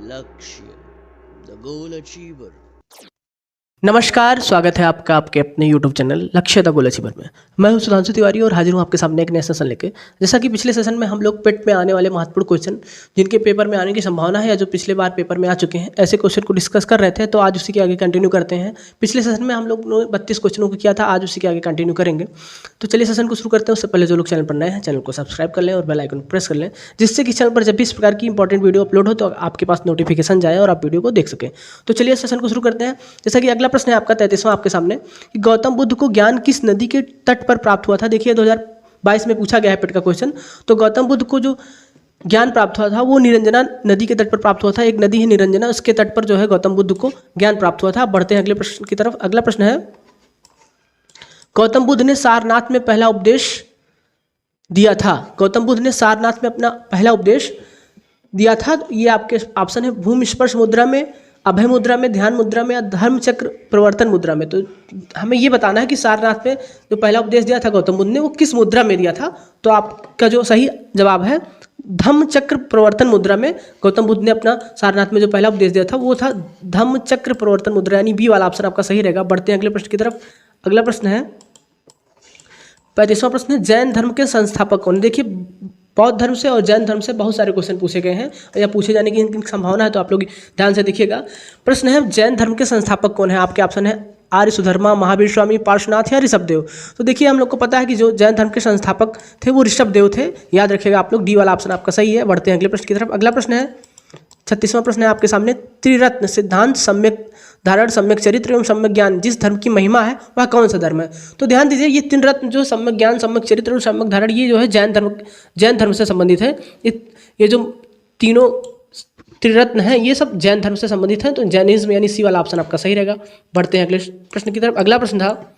लक्ष्य the goal achiever. नमस्कार, स्वागत है आपका आपके अपने YouTube चैनल लक्ष्य द गोल अचीवर में। मैं हूं सुधांशु तिवारी और हाजिर हूं आपके सामने एक नया सेशन लेके। जैसा कि पिछले सेशन में हम लोग पेट में आने वाले महत्वपूर्ण क्वेश्चन जिनके पेपर में आने की संभावना है या जो पिछले बार पेपर में आ चुके हैं, ऐसे क्वेश्चन को डिस्कस कर रहे थे, तो आज उसी के आगे कंटिन्यू करते हैं। पिछले सेशन में हम लोग 32 क्वेश्चनों को किया था, आज उसी के आगे कंटिन्यू करेंगे। तो चलिए सेशन को शुरू करते हैं। उससे पहले जो लोग चैनल पर नए हैं, चैनल को सब्सक्राइब कर लें और बेल आइकन प्रेस कर लें, जिससे कि चैनल पर जब भी इस प्रकार की इंपॉर्टेंट वीडियो अपलोड हो तो आपके पास नोटिफिकेशन जाए और आप वीडियो को देख सकें। तो चलिए सेशन को शुरू करते हैं। जैसा कि अगला प्रश्न है आपका 33वां आपके सामने कि गौतम बुद्ध को ज्ञान किस नदी के तट पर प्राप्त हुआ था। देखिए 2022 में पूछा गया है पेट का क्वेश्चन। तो गौतम बुद्ध को जो ज्ञान प्राप्त हुआ था वो निरंजना नदी के तट पर प्राप्त हुआ था। एक नदी है निरंजना, उसके तट पर जो है गौतम बुद्ध को ज्ञान प्राप्त हुआ था। बढ़ते हैं अगले प्रश्न की तरफ। अगला प्रश्न है गौतम बुद्ध ने सारनाथ में पहला उपदेश दिया था। गौतम बुद्ध ने सारनाथ में अपना पहला उपदेश दिया था। ये आपके ऑप्शन है भूमि स्पर्श मुद्रा में, अभय मुद्रा में, ध्यान मुद्रा में या धर्म चक्र प्रवर्तन मुद्रा में। तो हमें ये बताना है कि सारनाथ में जो पहला उपदेश दिया था गौतम बुद्ध ने वो किस मुद्रा में दिया था। तो आपका जो सही जवाब है धम्म चक्र प्रवर्तन मुद्रा में गौतम बुद्ध ने अपना सारनाथ में जो पहला उपदेश दिया था वो था धम्म चक्र प्रवर्तन मुद्रा, यानी बी वाला ऑप्शन आपका सही रहेगा। बढ़ते हैं अगले प्रश्न की तरफ। अगला प्रश्न है 35वां प्रश्न है जैन धर्म के संस्थापक कौन। देखिए बौद्ध धर्म से और जैन धर्म से बहुत सारे क्वेश्चन पूछे गए हैं या पूछे जाने की इनकी संभावना है, तो आप लोग ध्यान से देखिएगा। प्रश्न है जैन धर्म के संस्थापक कौन है। आपके ऑप्शन है आर्य सुधर्मा, महावीर स्वामी, पार्श्वनाथ या ऋषभदेव। तो देखिए हम लोग को पता है कि जो जैन धर्म के संस्थापक थे वो ऋषभदेव थे, याद रखिएगा आप लोग। डी वाला ऑप्शन आपका सही है। बढ़ते हैं अगले प्रश्न की तरफ। अगला प्रश्न है 36वां प्रश्न है आपके सामने त्रिरत्न सिद्धांत, सम्यक धारण, सम्यक चरित्र एवं सम्यक ज्ञान जिस धर्म की महिमा है वह कौन सा धर्म है। तो ध्यान दीजिए ये तीन रत्न जो सम्यक ज्ञान, सम्यक चरित्र और सम्यक धारण, ये जो है जैन धर्म से संबंधित है। ये जो तीनों त्रिरत्न हैं ये सब जैन धर्म से संबंधित हैं। तो जैनिज्म यानी सी वाला ऑप्शन आपका सही रहेगा। बढ़ते हैं अगले प्रश्न की तरफ। अगला प्रश्न था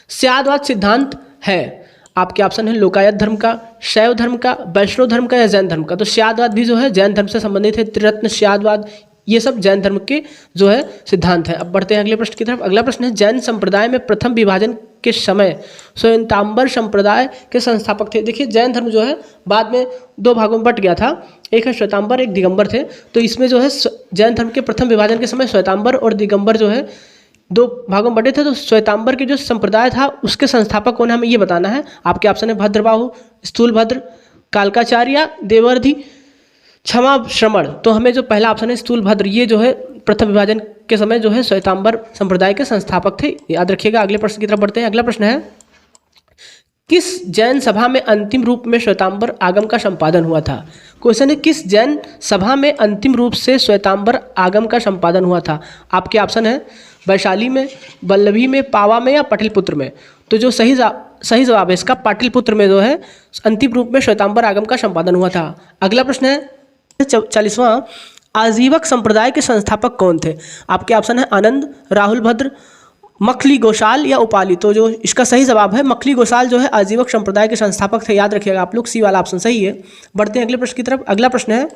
स्यादवाद सिद्धांत है। आपके ऑप्शन है लोकायत धर्म का, शैव धर्म का, वैष्णव धर्म का या जैन धर्म का। तो स्यादवाद भी जो है जैन धर्म से संबंधित है। त्रिरत्न, स्यादवाद ये सब जैन धर्म के जो है सिद्धांत है। अब बढ़ते हैं अगले प्रश्न की तरफ। अगला प्रश्न है जैन संप्रदाय में प्रथम विभाजन के समय श्वेतांबर संप्रदाय के संस्थापक थे। देखिए जैन धर्म जो है बाद में दो भागों में बट गया था, एक है श्वेतांबर, एक दिगंबर थे। तो इसमें जो है जैन धर्म के प्रथम विभाजन के समय श्वेतांबर और दिगंबर जो है दो भागों में बटे थे। तो श्वेतांबर के जो संप्रदाय था उसके संस्थापक कौन है हमें ये बताना है। आपके ऑप्शन है भद्रबाहु, स्थूलभद्र, कालकाचार्य, देवर्धि, क्षमा श्रमण। तो हमें जो पहला ऑप्शन है स्थूलभद्र, ये जो है प्रथम विभाजन के समय जो है श्वेतांबर संप्रदाय के संस्थापक थे, याद रखिएगा। अगले प्रश्न की तरफ बढ़ते हैं। अगला प्रश्न है किस जैन सभा में अंतिम रूप में श्वेतांबर आगम का संपादन हुआ था। क्वेश्चन है किस जैन सभा में अंतिम रूप से श्वेतांबर आगम का संपादन हुआ था। आपके ऑप्शन है वैशाली में, वल्लभी में, पावा में या पाटलिपुत्र में। तो जो सही जवाब है इसका पाटलिपुत्र में जो है अंतिम रूप में श्वेतांबर आगम का संपादन हुआ था। अगला प्रश्न है 40वां आजीवक संप्रदाय के संस्थापक कौन थे। आपके ऑप्शन है आनंद, राहुल भद्र, मखली गोसाल या उपाली। तो जो इसका सही जवाब है मखली गोसाल जो है आजीवक संप्रदाय के संस्थापक थे, याद रखिएगा आप लोग। सी वाला ऑप्शन सही है। बढ़ते हैं अगले प्रश्न की तरफ। अगला प्रश्न है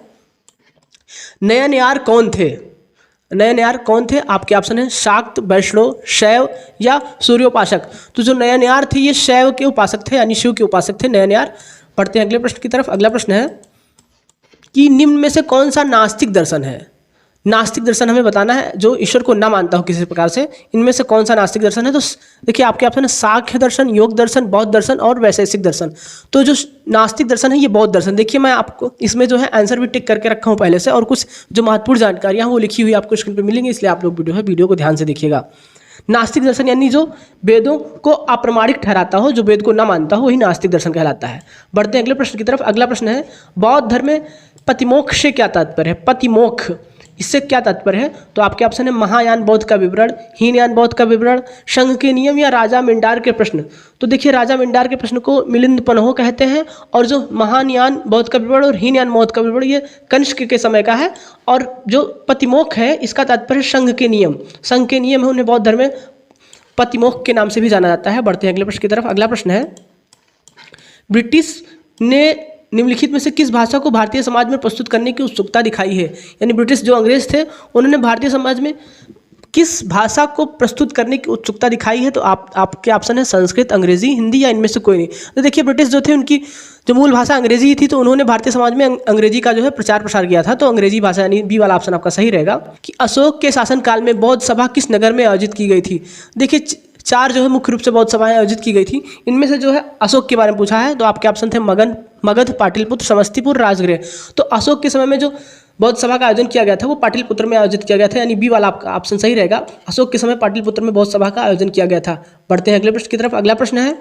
नयनयार कौन थे। नयनयार कौन थे। आपके ऑप्शन है शाक्त, वैष्णव, शैव या सूर्योपासक। तो जो नयनयार थे ये शैव के उपासक थे, यानी शिव के उपासक थे नयनयार। बढ़ते हैं अगले प्रश्न की तरफ। अगला प्रश्न है कि निम्न में से कौन सा नास्तिक दर्शन है। नास्तिक दर्शन हमें बताना है जो ईश्वर को ना मानता हो किसी प्रकार से। इनमें से कौन सा नास्तिक दर्शन है। तो देखिए आपके ऑप्शन है सांख्य दर्शन, योग दर्शन, बौद्ध दर्शन और वैशेषिक दर्शन। तो जो नास्तिक दर्शन है ये बौद्ध दर्शन। देखिए मैं आपको इसमें जो है आंसर भी टिक करके रखा हूँ पहले से, और कुछ जो महत्वपूर्ण जानकारियाँ वो लिखी हुई आपको स्क्रीन पर मिलेंगी, इसलिए आप लोग वीडियो को ध्यान से देखिएगा। नास्तिक दर्शन यानी जो वेदों को अप्रमाणिक ठहराता हो, जो वेद को ना मानता हो, वही नास्तिक दर्शन कहलाता है। बढ़ते हैं अगले प्रश्न की तरफ। अगला प्रश्न है बौद्ध धर्म में पतिमोक्ष से क्या तात्पर्य है। पतिमोक्ष इससे क्या तात्पर्य है। तो आपके ऑप्शन है महायान बौद्ध का विवरण, हीनयान बौद्ध का विवरण, संघ के नियम या राजा मिंडार के प्रश्न। तो देखिए राजा मिंडार के प्रश्न को मिलिंद पन्हो कहते हैं, और जो महायान बौद्ध का विवरण और हीनयान बौद्ध का विवरण ये कनिष्क के समय का है। और जो पतिमोक्ष है इसका तात्पर्य संघ के नियम। संघ के नियम है उन्हें बौद्ध धर्म में पतिमोक्ष के नाम से भी जाना जाता है। बढ़ते हैं अगले प्रश्न की तरफ। अगला प्रश्न है ब्रिटिश ने निम्नलिखित में से किस भाषा को भारतीय समाज में प्रस्तुत करने की उत्सुकता दिखाई है। यानी ब्रिटिश जो अंग्रेज थे उन्होंने भारतीय समाज में किस भाषा को प्रस्तुत करने की उत्सुकता दिखाई है? तो आपके ऑप्शन है संस्कृत, अंग्रेजी, हिंदी या इनमें से कोई नहीं। तो देखिए ब्रिटिश जो थे उनकी जो मूल भाषा अंग्रेजी थी, तो उन्होंने भारतीय समाज में अंग्रेजी का जो है प्रचार प्रसार किया था। तो अंग्रेजी भाषा यानी बी वाला ऑप्शन आपका सही रहेगा। कि अशोक के शासनकाल में बौद्ध सभा किस नगर में आयोजित की गई थी? देखिए 4 जो है मुख्य रूप से बौद्ध सभाएं आयोजित की गई थी। इनमें से जो है अशोक के बारे में पूछा है, तो आपके ऑप्शन थे मगध, पाटलिपुत्र, समस्तीपुर, राजगृह। तो अशोक के समय में जो बौद्ध सभा का आयोजन किया गया था वो पाटलिपुत्र में आयोजित किया गया था, यानी बी वाला आपका ऑप्शन सही रहेगा। अशोक के समय पाटलिपुत्र में बौद्ध सभा का आयोजन किया गया था। बढ़ते हैं अगले प्रश्न की तरफ। अगला प्रश्न है,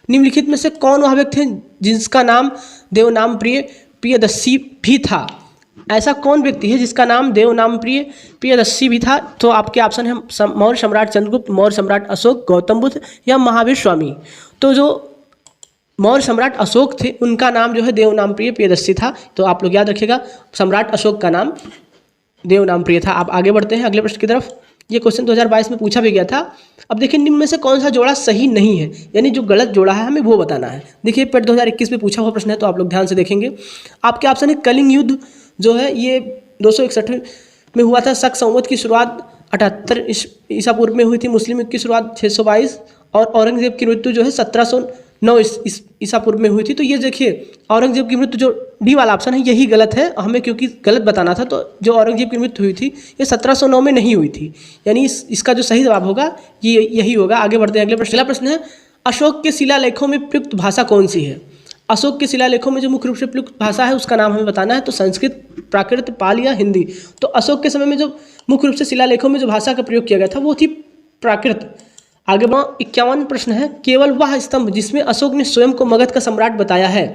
निम्नलिखित में से कौन वह व्यक्ति है जिसका नाम देवनाम प्रियदर्शी भी था? ऐसा कौन व्यक्ति है जिसका नाम देवनाम प्रियदर्शी भी था? तो आपके ऑप्शन है मौर्य सम्राट चंद्रगुप्त, मौर्य सम्राट अशोक, गौतम बुद्ध या महावीर स्वामी। तो जो मौर्य सम्राट अशोक थे उनका नाम जो है देवनाम प्रियदर्शी था। तो आप लोग याद रखिएगा सम्राट अशोक का नाम देवनाम प्रिय था। आप आगे बढ़ते हैं अगले प्रश्न की तरफ। ये क्वेश्चन 2022 में पूछा भी गया था। अब देखिए निम्न में से कौन सा जोड़ा सही नहीं है, यानी जो गलत जोड़ा है हमें वो बताना है। देखिए पेट 2021 में पूछा हुआ प्रश्न है, तो आप लोग ध्यान से देखेंगे। आपके ऑप्शन है कलिंग युद्ध जो है ये 261 में हुआ था। शक संवत की शुरुआत 78 ईसा पूर्व में हुई थी। मुस्लिम युग की शुरुआत 622 और औरंगजेब की मृत्यु जो है 1709 ईसा पूर्व में हुई थी। तो ये देखिए औरंगजेब की मृत्यु जो डी वाला ऑप्शन है यही गलत है हमें, क्योंकि गलत बताना था। तो जो औरंगजेब की मृत्यु हुई थी ये 1709 में नहीं हुई थी, यानी इसका जो सही जवाब होगा ये यही होगा। आगे बढ़ते हैं अगले प्रश्न। अगला प्रश्न है अशोक के शिलालेखों में प्रयुक्त भाषा कौन सी है? अशोक के शिलालेखों में जो मुख्य रूप से प्रयुक्त भाषा है उसका नाम हमें बताना है। तो संस्कृत, प्राकृत, पाली या हिंदी। तो अशोक के समय में जो मुख्य रूप से शिलालेखों में जो भाषा का प्रयोग किया गया था वो थी प्राकृत। आगे 51 प्रश्न है, केवल वह स्तंभ जिसमें अशोक ने स्वयं को मगध का सम्राट बताया है,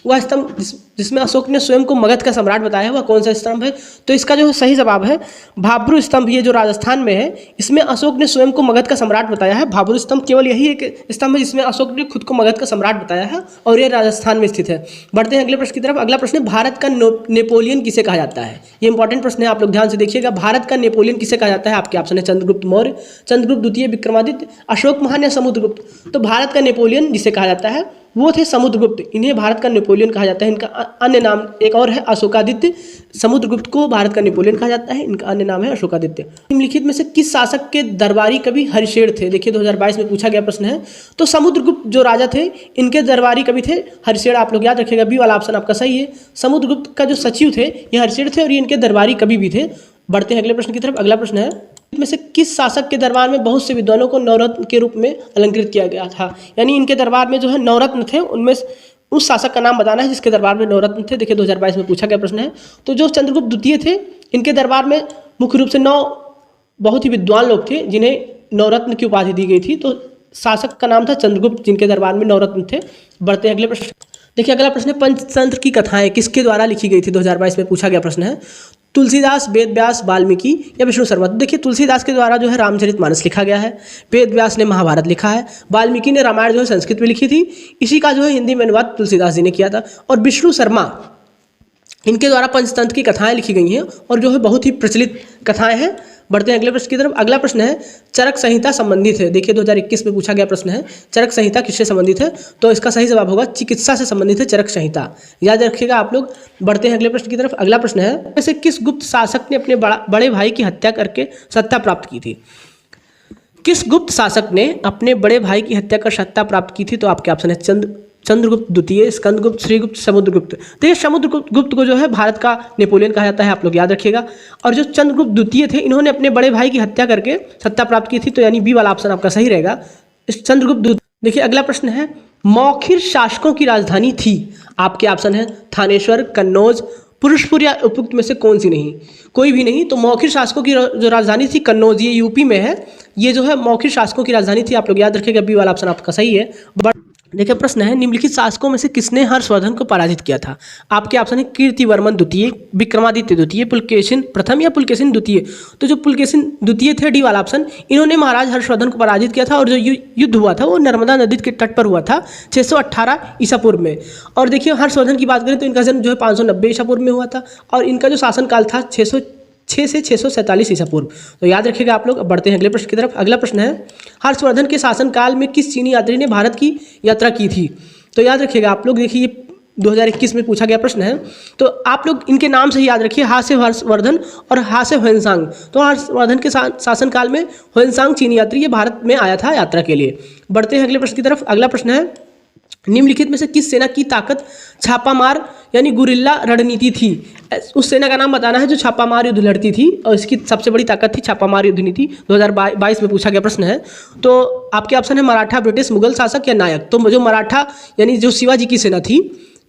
वह स्तंभ जिसमें अशोक ने स्वयं को मगध का सम्राट बताया है वह कौन सा स्तंभ है? तो इसका जो सही जवाब है भाब्रू स्तंभ, ये जो राजस्थान में है इसमें अशोक ने स्वयं को मगध का सम्राट बताया है। भाब्रू स्तंभ केवल यही एक स्तंभ है जिसमें अशोक ने खुद को मगध का सम्राट बताया है और ये राजस्थान में स्थित है। बढ़ते हैं अगले प्रश्न की तरफ। अगला प्रश्न है भारत का नेपोलियन किसे कहा जाता है? ये इंपॉर्टेंट प्रश्न है, आप लोग ध्यान से देखिएगा। भारत का नेपोलियन किसे कहा जाता है? आपके ऑप्शन है चंद्रगुप्त मौर्य, चंद्रगुप्त द्वितीय, विक्रमादित्य, अशोक महान या समुद्रगुप्त। तो भारत का नेपोलियन जिसे कहा जाता है वो थे समुद्रगुप्त। इन्हें भारत का नेपोलियन कहा जाता है। इनका अन्य नाम एक और है अशोकादित्य। समुद्रगुप्त को भारत का नेपोलियन कहा जाता है, इनका अन्य नाम है अशोकादित्य। निम्नलिखित में से किस शासक के दरबारी कवि हरिशेर थे? देखिए 2022 में पूछा गया प्रश्न है। तो समुद्रगुप्त जो राजा थे इनके दरबारी कवि थे हरिशेर। आप लोग याद रखिएगा, बी वाला ऑप्शन आपका सही है। समुद्रगुप्त का जो सचिव थे ये हरिशेर थे और ये इनके दरबारी कवि भी थे। बढ़ते हैं अगले प्रश्न की तरफ। अगला प्रश्न है में से किस शासक के दरबार में बहुत से विद्वानों को नवरत्न के रूप में अलंकृत किया गया था? यानी इनके दरबार में जो है नवरत्न थे, उनमें उस शासक का नाम बताना है जिसके दरबार में नवरत्न थे। देखिए 2022 में पूछा गया प्रश्न है। तो जो चंद्रगुप्त द्वितीय थे इनके दरबार में मुख्य रूप से 9 बहुत ही विद्वान लोग थे जिन्हें नवरत्न की उपाधि दी गई थी। तो शासक का नाम था चंद्रगुप्त जिनके दरबार में नवरत्न थे। बढ़ते हैं अगले प्रश्न। देखिए अगला प्रश्न है पंचतंत्र की कथाएं किसके द्वारा लिखी गई थी? 2022 में पूछा गया प्रश्न है। तुलसीदास, वेद व्यास, वाल्मीकि या विष्णु शर्मा। तो देखिए तुलसीदास के द्वारा जो है रामचरितमानस लिखा गया है, वेद व्यास ने महाभारत लिखा है, वाल्मीकि ने रामायण जो है संस्कृत में लिखी थी, इसी का जो है हिंदी में अनुवाद तुलसीदास जी ने किया था। और विष्णु शर्मा इनके द्वारा पंचतंत्र की कथाएं लिखी गई हैं और जो है बहुत ही प्रचलित कथाएं हैं। बढ़ते हैं अगले प्रश्न की तरफ। अगला प्रश्न है चरक संहिता संबंधित है। देखिए 2021 में पूछा गया प्रश्न है चरक संहिता किससे संबंधित है? तो इसका सही जवाब होगा चिकित्सा से संबंधित है चरक संहिता, याद रखिएगा आप लोग। बढ़ते हैं अगले प्रश्न की तरफ। अगला प्रश्न है वैसे किस गुप्त शासक ने अपने बड़े भाई की हत्या करके सत्ता प्राप्त की थी? किस गुप्त शासक ने अपने बड़े भाई की हत्या कर सत्ता प्राप्त की थी? तो आपके ऑप्शन है चंद्रगुप्त द्वितीय, स्कंदगुप्त, श्रीगुप्त, समुद्रगुप्त। तो ये समुद्रगुप्त को जो है भारत का नेपोलियन कहा जाता है, आप लोग याद रखिएगा। और जो चंद्रगुप्त द्वितीय थे इन्होंने अपने बड़े भाई की हत्या करके सत्ता प्राप्त की थी। तो यानी बी वाला ऑप्शन आपका सही रहेगा, चंद्रगुप्त द्वितीय। देखिए अगला प्रश्न है मौखिर शासकों की राजधानी थी। आपके ऑप्शन है थानेश्वर, कन्नौज, पुरुषपुर या उपयुक्त में से कौन सी नहीं? कोई भी नहीं। तो मौखिर शासकों की जो राजधानी थी कन्नौज, ये यूपी में है। ये जो है मौखिर शासकों की राजधानी थी, आप लोग याद रखिएगा, बी वाला ऑप्शन आपका सही है। देखिए प्रश्न है निम्नलिखित शासकों में से किसने हर्षवर्धन को पराजित किया था? आपके ऑप्शन है कीर्तिवर्मन द्वितीय, विक्रमादित्य द्वितीय, पुलकेशिन प्रथम या पुलकेशिन द्वितीय। तो जो पुलकेशिन द्वितीय थे, डी वाला ऑप्शन, इन्होंने महाराज हर्षवर्धन को पराजित किया था और जो युद्ध हुआ था वो नर्मदा नदी के तट पर हुआ था 618 ईसा पूर्व में। और देखिए हर्षवर्धन की बात करें तो इनका जन्म जो है 590 ईसा पूर्व में हुआ था और इनका जो शासनकाल था 606 से 647 ईसा पूर्व। तो याद रखिएगा आप लोग। अब बढ़ते हैं अगले प्रश्न की तरफ। अगला प्रश्न है हर्षवर्धन के शासनकाल में किस चीनी यात्री ने भारत की यात्रा की थी? तो याद रखिएगा आप लोग। देखिए 2021 में पूछा गया प्रश्न है। तो आप लोग इनके नाम से ही याद रखिए, हा से हर्षवर्धन और हा से ह्वेनसांग। तो हर्षवर्धन के शासनकाल में ह्वेनसांग चीनी यात्री ये भारत में आया था यात्रा के लिए। बढ़ते हैं अगले प्रश्न की तरफ। अगला प्रश्न है, निम्नलिखित में से किस सेना की ताकत छापामार यानी गुरिल्ला रणनीति थी? उस सेना का नाम बताना है जो छापामार युद्ध लड़ती थी और इसकी सबसे बड़ी ताकत थी छापामार युद्ध नीति। 2022 में पूछा गया प्रश्न है। तो आपके ऑप्शन है मराठा, ब्रिटिश, मुगल शासक या नायक। तो जो मराठा यानी जो शिवाजी की सेना थी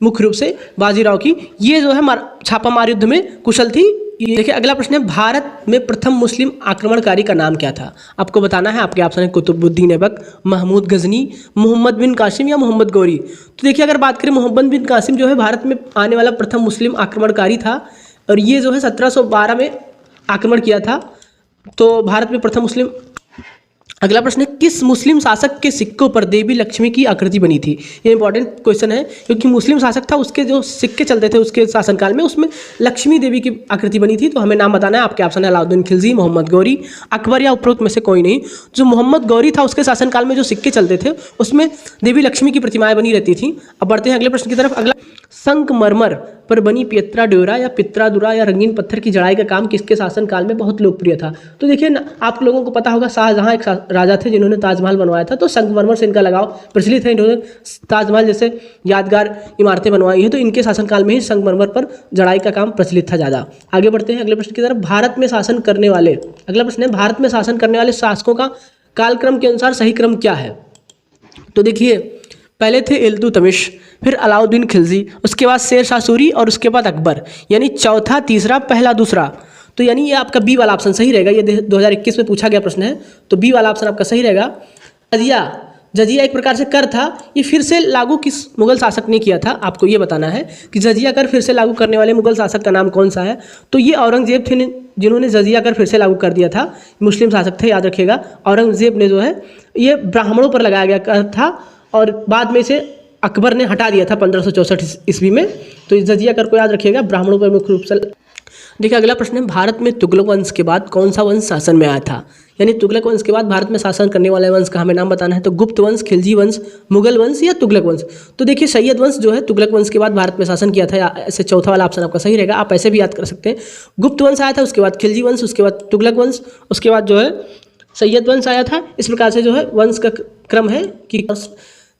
मुख्य रूप से बाजीराव की, ये जो है छापामार युद्ध में कुशल थी। ये देखिए अगला प्रश्न है, भारत में प्रथम मुस्लिम आक्रमणकारी का नाम क्या था? आपको बताना है। आपके ऑप्शन है कुतुबुद्दीन ऐबक, महमूद गजनी, मोहम्मद बिन कासिम या मोहम्मद गौरी। तो देखिए अगर बात करें, मोहम्मद बिन कासिम जो है भारत में आने वाला प्रथम मुस्लिम आक्रमणकारी था और ये जो है 1712 में आक्रमण किया था। तो भारत में प्रथम मुस्लिम। अगला प्रश्न है, किस मुस्लिम शासक के सिक्कों पर देवी लक्ष्मी की आकृति बनी थी? ये इंपॉर्टेंट क्वेश्चन है क्योंकि मुस्लिम शासक था, उसके जो सिक्के चलते थे उसके शासनकाल में उसमें लक्ष्मी देवी की आकृति बनी थी। तो हमें नाम बताना है। आपके ऑप्शन है अलाउद्दीन खिलजी, मोहम्मद गौरी, अकबर या उपरोक्त में से कोई नहीं। जो मोहम्मद गौरी था उसके शासनकाल में जो सिक्के चलते थे उसमें देवी लक्ष्मी की प्रतिमाएं बनी रहती थी। अब बढ़ते हैं अगले प्रश्न की तरफ। अगला, संगमरमर पर बनी पियत्रा ड्योरा या पित्रादुरा या रंगीन पत्थर की जड़ाई का काम किसके शासनकाल में बहुत लोकप्रिय था? तो देखिए आप लोगों को पता होगा, शाहजहां एक राजा थे जिन्होंने ताजमहल बनवाया था। तो संगमरमर से इनका लगाव प्रचलित है। इन्होंने ताजमहल जैसे यादगार इमारतें बनवाई हैं, तो इनके शासनकाल में ही संगमरमर पर जड़ाई का काम प्रचलित था ज़्यादा। आगे बढ़ते हैं अगले प्रश्न की तरफ। भारत में शासन करने वाले, अगला प्रश्न है, भारत में शासन करने वाले शासकों का कालक्रम के अनुसार सही क्रम क्या है? तो देखिए पहले थे इल्तुतमिश, फिर अलाउद्दीन खिलजी, उसके बाद शेर शाह सूरी और उसके बाद अकबर, यानी चौथा, तीसरा, पहला, दूसरा। तो यानी ये आपका बी वाला ऑप्शन सही रहेगा। ये 2021 में पूछा गया प्रश्न है, तो बी वाला ऑप्शन आपका सही रहेगा। जजिया एक प्रकार से कर था, ये फिर से लागू किस मुगल शासक ने किया था? आपको ये बताना है कि जजिया कर फिर से लागू करने वाले मुगल शासक का नाम कौन सा है? तो ये औरंगजेब थे जिन्होंने जजिया कर फिर से लागू कर दिया था। मुस्लिम शासक थे, याद रखिएगा। औरंगजेब ने जो है ये ब्राह्मणों पर लगाया गया कर था और बाद में से अकबर ने हटा दिया था 1564 ईस्वी में। तो इस जजिया कर को याद रखिएगा, ब्राह्मणों पर मुख्य रूप से। देखिए अगला प्रश्न है, भारत में तुगलक वंश के बाद कौन सा वंश शासन में आया था? यानी तुगलक वंश के बाद भारत में शासन करने वाले वंश का हमें नाम बताना है। तो गुप्त वंश, खिलजी वंश, मुगल वंश या तुगलक वंश? तो देखिए सैयद वंश जो है तुगलक वंश के बाद भारत में शासन किया था। ऐसे चौथा वाला ऑप्शन आपका सही रहेगा। आप ऐसे भी याद कर सकते हैं, गुप्त वंश आया था, उसके बाद खिलजी वंश, उसके बाद तुगलक वंश, उसके बाद जो है सैयद वंश आया था। इस प्रकार से जो है वंश का क्रम है कि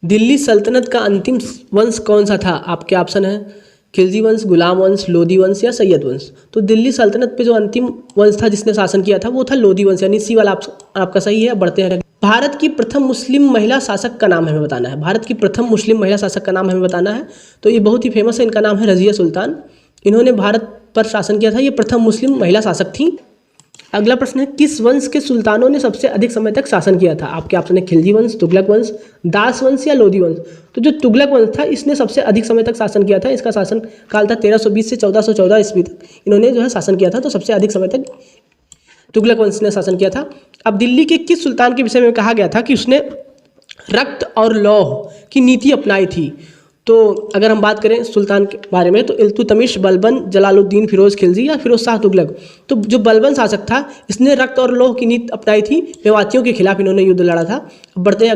दिल्ली सल्तनत का अंतिम वंश कौन सा था? आपके ऑप्शन है खिलजी वंश, गुलाम वंश, लोधी वंश या सैयद वंश। तो दिल्ली सल्तनत पे जो अंतिम वंश था जिसने शासन किया था वो था लोधी वंश, यानी सी वाला आपका सही है। बढ़ते हैं, भारत की प्रथम मुस्लिम महिला शासक का नाम हमें बताना है। भारत की प्रथम मुस्लिम महिला शासक का नाम हमें बताना है। तो ये बहुत ही फेमस है, इनका नाम है रजिया सुल्तान। इन्होंने भारत पर शासन किया था, ये प्रथम मुस्लिम महिला शासक थी। अगला प्रश्न है, किस वंश के सुल्तानों ने सबसे अधिक समय तक शासन किया था? आपके ऑप्शन है खिलजी वंश, तुगलक वंश, दास वंश या लोधी वंश। तो जो तुगलक वंश था इसने सबसे अधिक समय तक शासन किया था। इसका शासन काल था 1320 से 1414 ईस्वी तक इन्होंने जो है शासन किया था। तो सबसे अधिक समय तक तुगलक वंश ने शासन किया था। अब दिल्ली के किस सुल्तान के विषय में कहा गया था कि उसने रक्त और लौह की नीति अपनाई थी? तो अगर हम बात करें सुल्तान के बारे में तो इल्तुतमिश, बलबन, जलालुद्दीन फिरोज खिलजी या फिरोज शाह तुगलक। तो जो बलबन शासक था इसने रक्त और लौह की नीति अपनाई थी, मेवातियों के खिलाफ इन्होंने युद्ध लड़ा था। अब बढ़ते हैं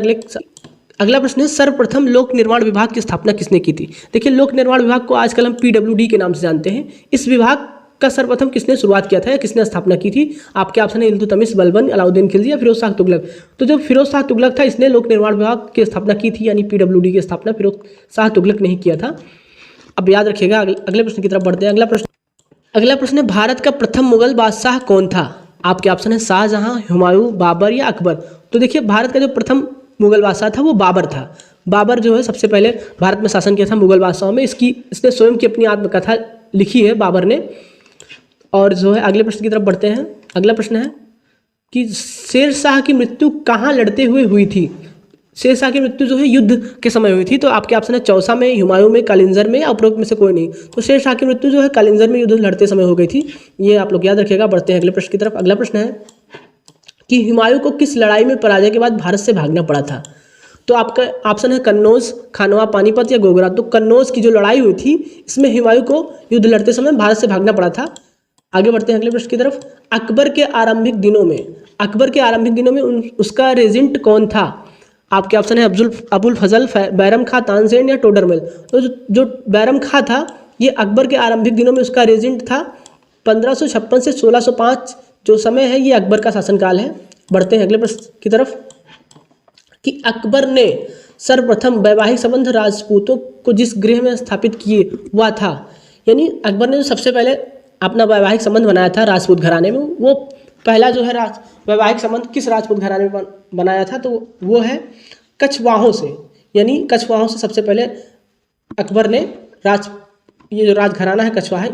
अगला प्रश्न है, सर्वप्रथम लोक निर्माण विभाग की स्थापना किसने की थी? देखिए लोक निर्माण विभाग को आजकल हम PWD के नाम से जानते हैं। इस विभाग का सर्वप्रथम किसने शुरुआत किया था या किसने स्थापना की थी? आपके ऑप्शन है इल्तुतमिश, बलबन, अलाउद्दीन खिलजी या फिरोज शाह तुगलक। तो जो फिरोज शाह तुगलक था इसने लोक निर्माण विभाग की स्थापना की थी, यानी PWD की स्थापना फिरोज शाह तुगलक ने ही किया था। अब याद रखिएगा। अगले प्रश्न की तरफ बढ़ते हैं। अगला प्रश्न है, भारत का प्रथम मुगल बादशाह कौन था? आपके ऑप्शन है शाहजहां, हुमायूं, बाबर या अकबर। तो देखिए भारत का जो प्रथम मुगल बादशाह था वो बाबर था। बाबर जो है सबसे पहले भारत में शासन किया था मुगल बादशाहों में। इसने स्वयं की अपनी आत्मकथा लिखी है बाबर ने। और जो है अगले प्रश्न की तरफ बढ़ते हैं। अगला प्रश्न है कि शेर शाह की मृत्यु कहाँ लड़ते हुए हुई थी? शेर शाह की मृत्यु जो है युद्ध के समय हुई थी। तो आपके ऑप्शन है चौसा में, हुमायूं में, कालिंजर में या उपरोक्त में से कोई नहीं। तो शेर शाह की मृत्यु जो है कालिंजर में युद्ध लड़ते समय हो गई थी। ये आप लोग याद रखिएगा। बढ़ते हैं अगले प्रश्न की तरफ। अगला प्रश्न है कि हुमायूं को किस लड़ाई में पराजय के बाद भारत से भागना पड़ा था? तो आपका ऑप्शन है कन्नौज, खानवा, पानीपत या गोगरा। तो कन्नौज की जो लड़ाई हुई थी इसमें हुमायूं को युद्ध लड़ते समय भारत से भागना पड़ा था। आगे बढ़ते हैं अगले प्रश्न की तरफ। अकबर के आरंभिक दिनों में उसका रेजेंट कौन था? आपके ऑप्शन है अबुल फजल, बैरम खां, तानसेन या टोडरमल। तो जो बैरम खां था ये अकबर के आरंभिक दिनों में उसका रेजेंट था। 1556 से 1605 जो समय है ये अकबर का शासनकाल है। बढ़ते हैं अगले प्रश्न की तरफ कि अकबर ने सर्वप्रथम वैवाहिक संबंध राजपूतों को जिस गृह में स्थापित किए वह था, यानी अकबर ने जो सबसे पहले अपना वैवाहिक संबंध बनाया था राजपूत घराने में, वो पहला जो है वैवाहिक संबंद किस राजपूत घराने में बनाया था, तो वो है कछवाहों से। यानी कछवाहों से सबसे पहले अकबर ने ये जो राजघराना है कछवाहा,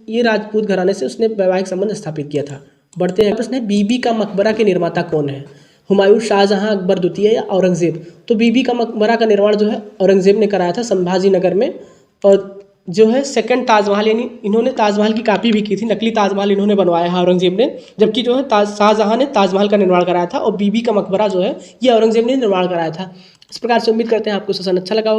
ये राजपूत घराने से उसने वैवाहिक संबंध स्थापित किया था। बढ़ते हैं प्रश्न है बीबी का मकबरा के निर्माता कौन है, हुमायूं, शाहजहां, अकबर द्वितीय या औरंगजेब। तो बीबी का मकबरा का निर्माण जो है औरंगजेब ने कराया था संभाजी नगर में। और जो है सेकंड ताजमहल, यानी इन्होंने ताजमहल की कॉपी भी की थी, नकली ताजमहल इन्होंने बनवाया है औरंगजेब ने, जबकि जो है शाहजहां ने ताजमहल का निर्माण कराया था और बीबी का मकबरा जो है ये औरंगजेब ने निर्माण कराया था। इस प्रकार से उम्मीद करते हैं आपको सेशन अच्छा लगा होगा।